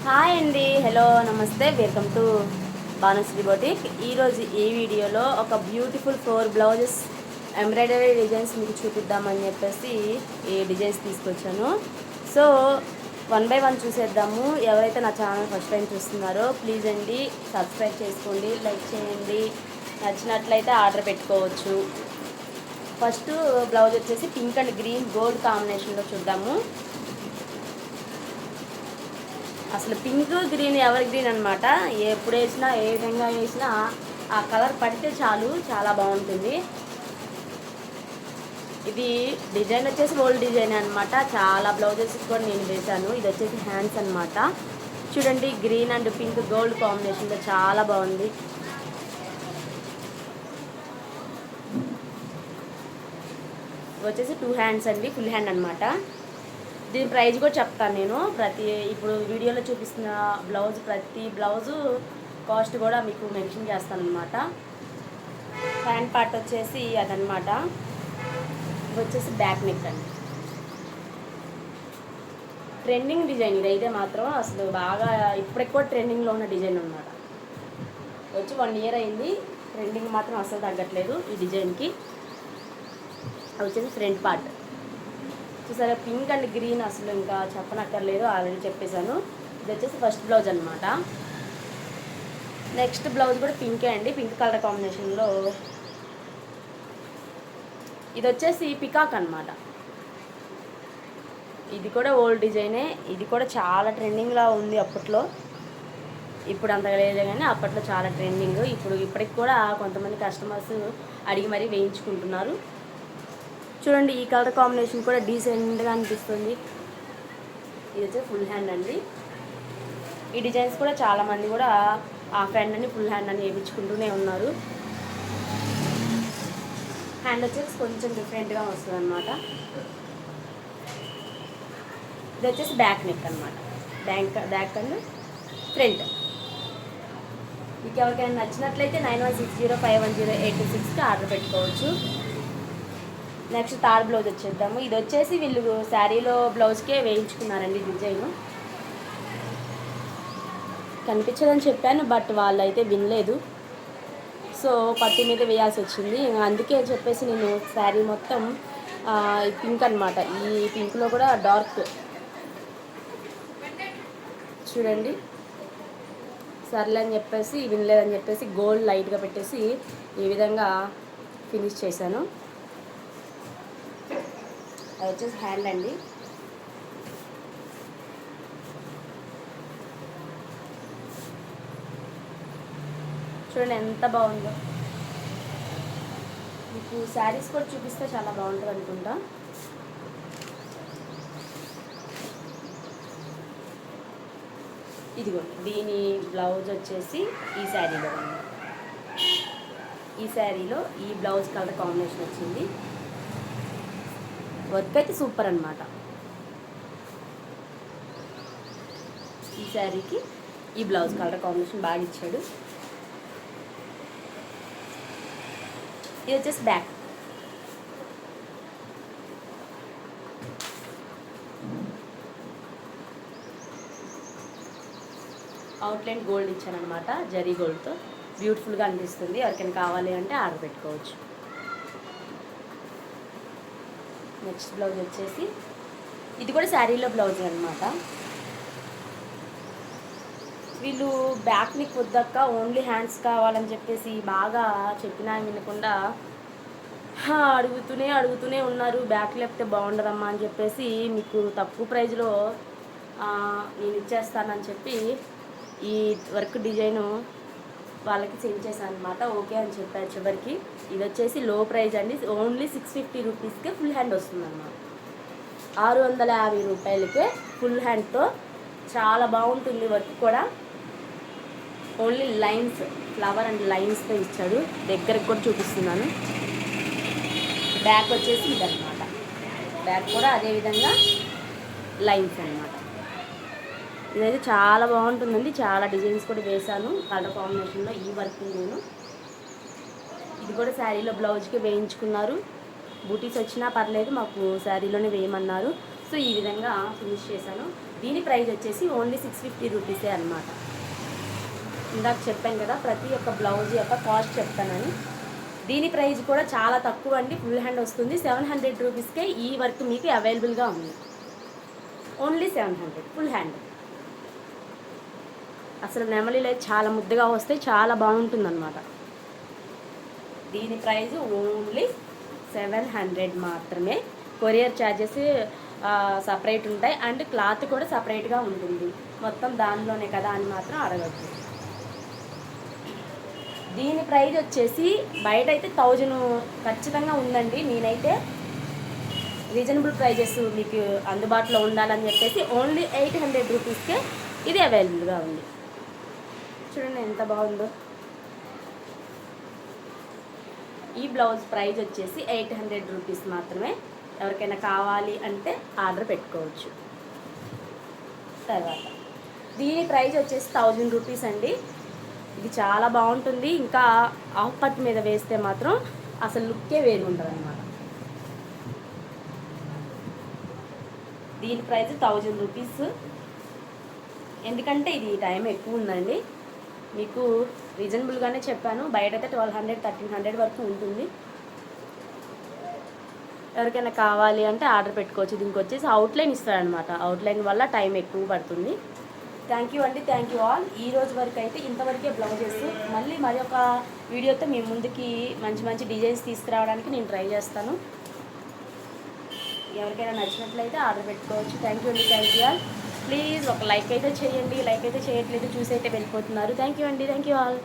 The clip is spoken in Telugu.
హాయ్ అండి, హలో, నమస్తే, వెల్కమ్ టు భానుశ్రీ బొటిక్. ఈరోజు ఈ వీడియోలో ఒక బ్యూటిఫుల్ 4 బ్లౌజెస్ ఎంబ్రాయిడరీ డిజైన్స్ మీకు చూపిద్దామని చెప్పేసి ఈ డిజైన్స్ తీసుకొచ్చాను. సో 1 బై 1 చూసేద్దాము. ఎవరైతే నా ఛానల్ ఫస్ట్ టైం చూస్తున్నారో ప్లీజ్ అండి సబ్స్క్రైబ్ చేసుకోండి, లైక్ చేయండి, నచ్చినట్లయితే ఆర్డర్ పెట్టుకోవచ్చు. ఫస్ట్ బ్లౌజ్ వచ్చేసి పింక్ అండ్ గ్రీన్ గోల్డ్ కాంబినేషన్లో చూద్దాము. అసలు పింక్ గ్రీన్ ఎవర్ గ్రీన్ అనమాట. ఎప్పుడు వేసినా ఏ విధంగా వేసినా ఆ కలర్ పడితే చాలు, చాలా బాగుంటుంది. ఇది డిజైన్ వచ్చేసి ఓల్డ్ డిజైన్ అనమాట. చాలా బ్లౌజెస్ కూడా నేను వేశాను. ఇది వచ్చేసి హ్యాండ్స్ అనమాట. చూడండి, గ్రీన్ అండ్ పింక్ గోల్డ్ కాంబినేషన్లో చాలా బాగుంది. వచ్చేసి 2 హ్యాండ్స్ అండి, ఫుల్ హ్యాండ్ అనమాట. దీని ప్రైస్ కూడా చెప్తాను నేను. ఇప్పుడు వీడియోలో చూపిస్తున్న ప్రతి బ్లౌజు కాస్ట్ కూడా మీకు మెన్షన్ చేస్తాను అనమాట. హ్యాండ్ పార్ట్ వచ్చేసి అదనమాట. ఇది వచ్చేసి బ్యాక్ నెక్ అండి. ట్రెండింగ్ డిజైన్ ఇదైతే మాత్రం అసలు బాగా ఇప్పుడెక్కువ ట్రెండింగ్లో ఉన్న డిజైన్ అనమాట. వచ్చి 1 ఇయర్ అయింది, ట్రెండింగ్ మాత్రం అసలు తగ్గట్లేదు ఈ డిజైన్కి. అది వచ్చేసి ఫ్రంట్ పార్ట్ చూసారా, పింక్ అండ్ గ్రీన్, అసలు ఇంకా చెప్పనక్కర్లేదు, ఆల్రెడీ చెప్పేశాను. ఇది వచ్చేసి ఫస్ట్ బ్లౌజ్ అనమాట. నెక్స్ట్ బ్లౌజ్ కూడా పింకే అండి, పింక్ కలర్ కాంబినేషన్లో. ఇది వచ్చేసి పికాక్ అనమాట. ఇది కూడా ఓల్డ్ డిజైనే. ఇది కూడా చాలా ట్రెండింగ్లా ఉంది అప్పట్లో. ఇప్పుడు అంతగా లేదు కానీ అప్పట్లో చాలా ట్రెండింగ్. ఇప్పటికి కూడా కొంతమంది కస్టమర్స్ అడిగి మరీ వేయించుకుంటున్నారు. చూడండి, ఈ కలర్ కాంబినేషన్ కూడా డీసెంట్గా అనిపిస్తుంది. ఇది వచ్చి ఫుల్ హ్యాండ్ అండి. ఈ డిజైన్స్ కూడా చాలామంది కూడా హాఫ్ హ్యాండ్ అని ఫుల్ హ్యాండ్ అని వేయించుకుంటూనే ఉన్నారు. హ్యాండ్ వచ్చేసి కొంచెం డిఫరెంట్గా వస్తుంది అనమాట. ఇది వచ్చేసి బ్యాక్ నెక్ అనమాట. Back and front. మీకు ఎవరికైనా నచ్చినట్లయితే 9160510826కి ఆర్డర్ పెట్టుకోవచ్చు. నెక్స్ట్ థర్డ్ బ్లౌజ్ వచ్చేద్దాము. ఇది వచ్చేసి వీళ్ళు శారీలో బ్లౌజ్కే వేయించుకున్నారండి డిజైన్. కనిపించదని చెప్పాను, బట్ వాళ్ళు అయితే వినలేదు. సో పట్టు మీద వేయాల్సి వచ్చింది. అందుకే చెప్పేసి నేను శారీ మొత్తం పింక్ అనమాట. ఈ పింక్లో కూడా డార్క్ చూడండి. సర్లే అని చెప్పేసి వినలేదని చెప్పేసి గోల్డ్ లైట్గా పెట్టేసి ఈ విధంగా ఫినిష్ చేశాను. అది వచ్చేసి హ్యాండ్ అండి. చూడండి ఎంత బాగుందో. మీకు శారీస్ కూడా చూపిస్తే చాలా బాగుంటుంది అనుకుంటా. ఇదిగోండి, దీని బ్లౌజ్ వచ్చేసి ఈ శారీలో ఉంది. ఈ శారీలో ఈ బ్లౌజ్ కలర్ కాంబినేషన్ వచ్చింది. వర్క్ అయితే సూపర్ అనమాట. ఈ శారీకి ఈ బ్లౌజ్ కలర్ కాంబినేషన్ బాగా ఇచ్చాడు. ఇది వచ్చేసి బ్యాక్. అవుట్లైన్ గోల్డ్ ఇచ్చానమాట, జరీ గోల్డ్తో బ్యూటిఫుల్గా అనిపిస్తుంది. ఎవరికైనా కావాలి అంటే ఆర్డర్ పెట్టుకోవచ్చు. నెక్స్ట్ బ్లౌజ్ వచ్చేసి ఇది కూడా శారీలో బ్లౌజ్ అనమాట. వీళ్ళు బ్యాక్ నెక్ వద్దక్క ఓన్లీ హ్యాండ్స్ కావాలని చెప్పేసి బాగా చెప్పినా వినకుండా అడుగుతూనే ఉన్నారు. బ్యాక్ లేకపోతే బాగుండదమ్మా అని చెప్పేసి మీకు తక్కువ ప్రైజ్లో నేను ఇచ్చేస్తానని చెప్పి ఈ వర్క్ డిజైను వాళ్ళకి సెండ్ చేశాను అనమాట. ఓకే అని చెప్పారు చివరికి. ఇది వచ్చేసి లో ప్రైజ్ అండి, ఓన్లీ 650 రూపీస్కే ఫుల్ హ్యాండ్ వస్తుంది అన్నమాట. 650 రూపాయలకే ఫుల్ హ్యాండ్తో చాలా బాగుంటుంది. వర్క్ కూడా ఓన్లీ లైన్స్, ఫ్లవర్ అండ్ లైన్స్తో ఇచ్చాడు. దగ్గరకు కూడా చూపిస్తున్నాను. బ్యాక్ వచ్చేసి ఇదన్నమాట. బ్యాక్ కూడా అదేవిధంగా లైన్స్ అన్నమాట. ఇదైతే చాలా బాగుంటుందండి. చాలా డిజైన్స్ కూడా వేశాను కలర్ కాంబినేషన్లో. ఈ వర్క్ నేను ఇది కూడా శారీలో బ్లౌజ్కి వేయించుకున్నారు. బూటీస్ వచ్చినా పర్లేదు, మాకు శారీలోనే వేయమన్నారు. సో ఈ విధంగా ఫినిష్ చేశాను. దీని ప్రైస్ వచ్చేసి ఓన్లీ 650 రూపీసే అనమాట. ఇందాక చెప్పాను కదా ప్రతి ఒక్క బ్లౌజ్ యొక్క కాస్ట్ చెప్తానని. దీని ప్రైస్ కూడా చాలా తక్కువ అండి. ఫుల్ హ్యాండ్ వస్తుంది. 700 రూపీస్కే ఈ వర్క్ మీకు అవైలబుల్గా ఉంది. Only 700 full hand. అసలు నెమలిలో చాలా ముద్దుగా వస్తే చాలా బాగుంటుందన్నమాట. దీని ప్రైస్ ఓన్లీ 700 మాత్రమే. కొరియర్ ఛార్జెస్ సపరేట్ ఉంటాయి అండ్ క్లాత్ కూడా సపరేట్గా ఉంటుంది. మొత్తం దానిలోనే కదా అని మాత్రం అడగద్దు. దీని ప్రైస్ వచ్చేసి బయట అయితే 1000 ఖచ్చితంగా ఉందండి. నేనైతే రీజనబుల్ ప్రైజెస్ మీకు అందుబాటులో ఉండాలని చెప్పేసి ఓన్లీ 800 రూపీస్కే ఇది అవైలబుల్గా ఉంది. చూడండి ఎంత బాగుందో. ఈ బ్లౌజ్ ప్రైస్ వచ్చేసి 800 రూపీస్ మాత్రమే. ఎవరికైనా కావాలి అంటే ఆర్డర్ పెట్టుకోవచ్చు. తర్వాత దీని ప్రైస్ వచ్చేసి 1000 రూపీస్ అండి. ఇది చాలా బాగుంటుంది. ఇంకా ఆఫ్ కట్ మీద వేస్తే మాత్రం అసలు లుక్కే వేరు ఉంటుంది అన్నమాట. దీని ప్రైస్ 1000 రూపీస్. ఎందుకంటే ఇది టైం ఎక్కువ ఉందండి. మీకు రీజనబుల్గానే చెప్పాను. బయట అయితే 1200 1300 వరకు ఉంటుంది. ఎవరికైనా కావాలి అంటే ఆర్డర్ పెట్టుకోవచ్చు. దీనికి వచ్చేసి అవుట్లైన్ ఇస్తారనమాట. అవుట్లైన్ వల్ల టైం ఎక్కువ పడుతుంది. థ్యాంక్ యూ అండి. Thank you all. ఈ రోజు వరకు అయితే ఇంతవరకే బ్లౌజెస్. మళ్ళీ మరి ఒక వీడియోతో మీ ముందుకి మంచి మంచి డిజైన్స్ తీసుకురావడానికి నేను ట్రై చేస్తాను. ఎవరికైనా నచ్చినట్లయితే ఆర్డర్ పెట్టుకోవచ్చు. థ్యాంక్ యూ అండి. Thank you all. ప్లీజ్ ఒక లైక్ అయితే చేయండి. లైక్ అయితే చేయట్లేదు, చూసి అయితే వెళ్ళిపోతున్నారు. థ్యాంక్ యూ అండి. Thank you all.